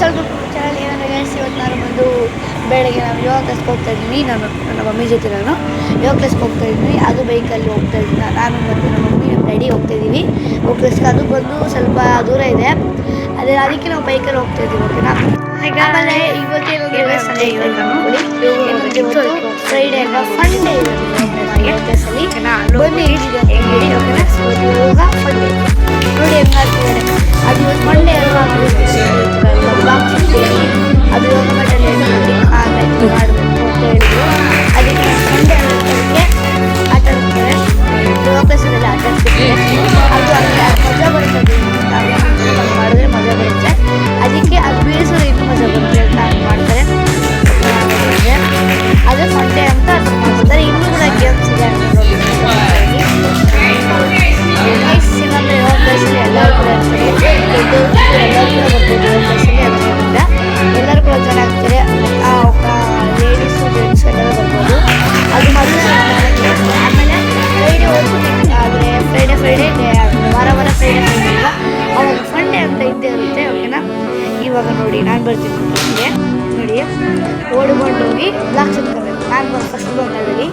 ಸ್ವಲ್ಪ ಚಾನಲ್ ಏನಂದರೆ ಗೈಸ್, ಇವತ್ತು ನಾನು ಬಂದು ಬೆಳಗ್ಗೆ ನಾನು ಯೋಗ ಕ್ಲಾಸ್ಗೆ ಹೋಗ್ತಾ ಇದ್ದೀನಿ. ನನ್ನ ಮಮ್ಮಿ ಜೊತೆ ನಾನು ಯೋಗ ಕ್ಲಾಸ್ಗೆ ಹೋಗ್ತಾ ಇದ್ದೀನಿ. ಅದು ಬೈಕಲ್ಲಿ ಹೋಗ್ತಾ ಇದ್ದೀನಿ. ನಾನು ಮತ್ತು ನಮ್ಮ ಮಮ್ಮಿ ನಮ್ಮ ಡ್ಯಾಡಿ ಹೋಗ್ತಾ ಇದ್ದೀವಿ ಯೋಗ ಕ್ಲಾಸ್ಗೆ. ಅದು ಬಂದು ಸ್ವಲ್ಪ ದೂರ ಇದೆ, ಅದಕ್ಕೆ ನಾವು ಬೈಕಲ್ಲಿ ಹೋಗ್ತಾ ಇದ್ದೀವಿ. ಓಕೆನಾ? ಆಮೇಲೆ ಇವತ್ತೇನು ಸಂಡೇ, ಇವತ್ತು ಫ್ರೈಡೇ ಅಲ್ವಾ, ಫನ್ ಡೇ ಇದೆ ಯೋಗ ಕ್ಲಾಸಲ್ಲಿ. ಬನ್ನಿ ಹೇಳಿ. ಓಕೆನಾ? ಯೋಗ ಫನ್ ಡೇ ನೋಡಿ ಹೆಂಗೆ ಮಾಡ್ತಿದ್ದಾರೆ. ಅದು ಇವತ್ತು ಮಂಡೇ ಅಲ್ವಾ, ಅದು ಯೋಗ ಮಟ್ಟಲ್ಲಿ ಮಾಡಬೇಕು ಅಂತ ಹೇಳಿದ್ರು. ಅದಕ್ಕೆ ಸಂಡೇ ಅನ್ನೋದಕ್ಕೆ ಆಟ ಆಡ್ತಾರೆ, ಯೋಗ ಕ್ಲಾಸಲ್ಲೆಲ್ಲ ಆಟ ಆಡ್ತಿರ್ತಾರೆ. ಅದು ಮಜಾ ಬರುತ್ತೆ, ಮಾಡಿದ್ರೆ ಮಜಾ ಬರುತ್ತೆ. ಅದಕ್ಕೆ ಅದು ಬೇಯಿಸೋದು ಇನ್ನೂ ಮಜಾ ಬರುತ್ತೆ ಅಂತ ಮಾಡ್ತಾರೆ. ಅದು ಸಂಡೇ ಅಂತ ಅದು ಮಾಡ್ತಾರೆ. ಇನ್ನೂ ಕೂಡ ಗೇಮ್ಸ್ ಇದೆ ಏನಂದರೆ ಯೋಗ ಕ್ಲಾಸಲ್ಲಿ ಎಲ್ಲರೂ ಕೂಡ ಇರ್ತಾರೆ, ಎಲ್ಲರೂ ಕೂಡ ಬರ್ಬೋದು ಯೋಗ ಕ್ಲಾಸಲ್ಲಿ. ಅದರಿಂದ ಎಲ್ಲರೂ ಕೂಡ ಚೆನ್ನಾಗ್ತಾರೆ. ಲೇಡೀಸು ಜೆಂಟ್ಸ್ ಎಲ್ಲರೂ ಬರ್ಬೋದು. ಅದು ಮಾತ್ರ ಆಮೇಲೆ ಫ್ರೈಡೇ ಹೋಗ್ತೀನಿ. ಆದರೆ ಫ್ರೈಡೇ ವಾರ ಫ್ರೈಡೇ ಇಲ್ಲ, ಅವಾಗ ಫನ್ ಡೇ ಅಂತ ಇದ್ದೇ ಇರುತ್ತೆ. ಓಕೆನಾ? ಇವಾಗ ನೋಡಿ ನಾನು ಬರ್ತೀನಿ ನಿಮಗೆ. ನೋಡಿ, ಓಡ್ಕೊಂಡು ಹೋಗಿ ಬ್ಲಾಕ್ ಸುತ್ಕೋಬೇಕು. ನಾನು ಫಸ್ಟ್ ಬಂದಲ್ಲಿ,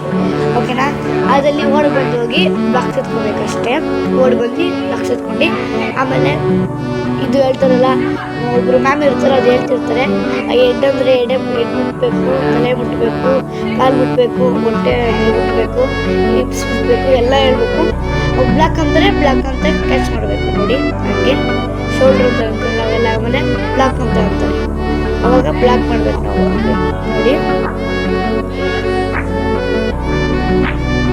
ಓಕೆನಾ? ಅದಲ್ಲಿ ಓಡ್ಬಂದು ಹೋಗಿ ಬ್ಲಾಕ್ ಸುತ್ಕೋಬೇಕು ಅಷ್ಟೇ. ಓಡ್ಬಂದು ಬ್ಲಾಕ್ ಸುತ್ಕೊಂಡು ಆಮೇಲೆ ಇದು ಹೇಳ್ತಾರಲ್ಲ, ಒಬ್ಬರು ಮ್ಯಾಮ್ ಇರ್ತಾರೆ, ಅದು ಹೇಳ್ತಿರ್ತಾರೆ. ಹೆಡ್ ಅಂದರೆ ಎಡೆ ಮುಟ್ಟಬೇಕು, ತಲೆ ಮುಟ್ಟಬೇಕು, ಕಾಲು ಮುಟ್ಟಬೇಕು, ಹೊಟ್ಟೆ ಮುಟ್ಟಬೇಕು, ಹಿಪ್ಸ್ ಮುಟ್ಟಬೇಕು, ಎಲ್ಲ ಹೇಳ್ಬೇಕು. ಬ್ಲಾಕ್ ಅಂದರೆ ಬ್ಲಾಕ್ ಅಂತ ಕ್ಯಾಚ್ ಮಾಡಬೇಕು. ನೋಡಿ ಹಾಗೆ ಶೋಲ್ಡ್ರ್ ಅಂತ ಅಂತಾರೆ ನಾವೆಲ್ಲ, ಆಮೇಲೆ ಬ್ಲಾಕ್ ಅಂತ ಅಂತಾರೆ. ಅವಾಗ ಬ್ಲಾಕ್ ಮಾಡಬೇಕು ನಾವು. ನೋಡಿ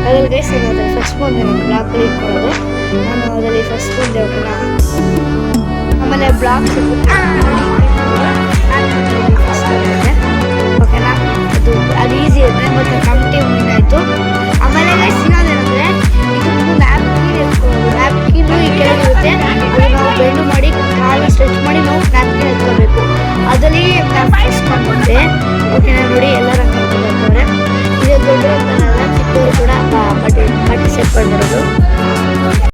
ಅದ್ರಲ್ಲಿ ಗೈಸ್ ಏನಾದರೆ ಫಸ್ಟ್ ಬಂದೆ ನಾನು ಬ್ಲಾಕಲ್ಲಿ ಇಟ್ಕೊಳ್ಳೋದು. ನಾನು ಅದರಲ್ಲಿ ಫಸ್ಟ್ ಬಂದೆ. ಓಕೆನಾ? ಆಮೇಲೆ ಬ್ಲಾಕ್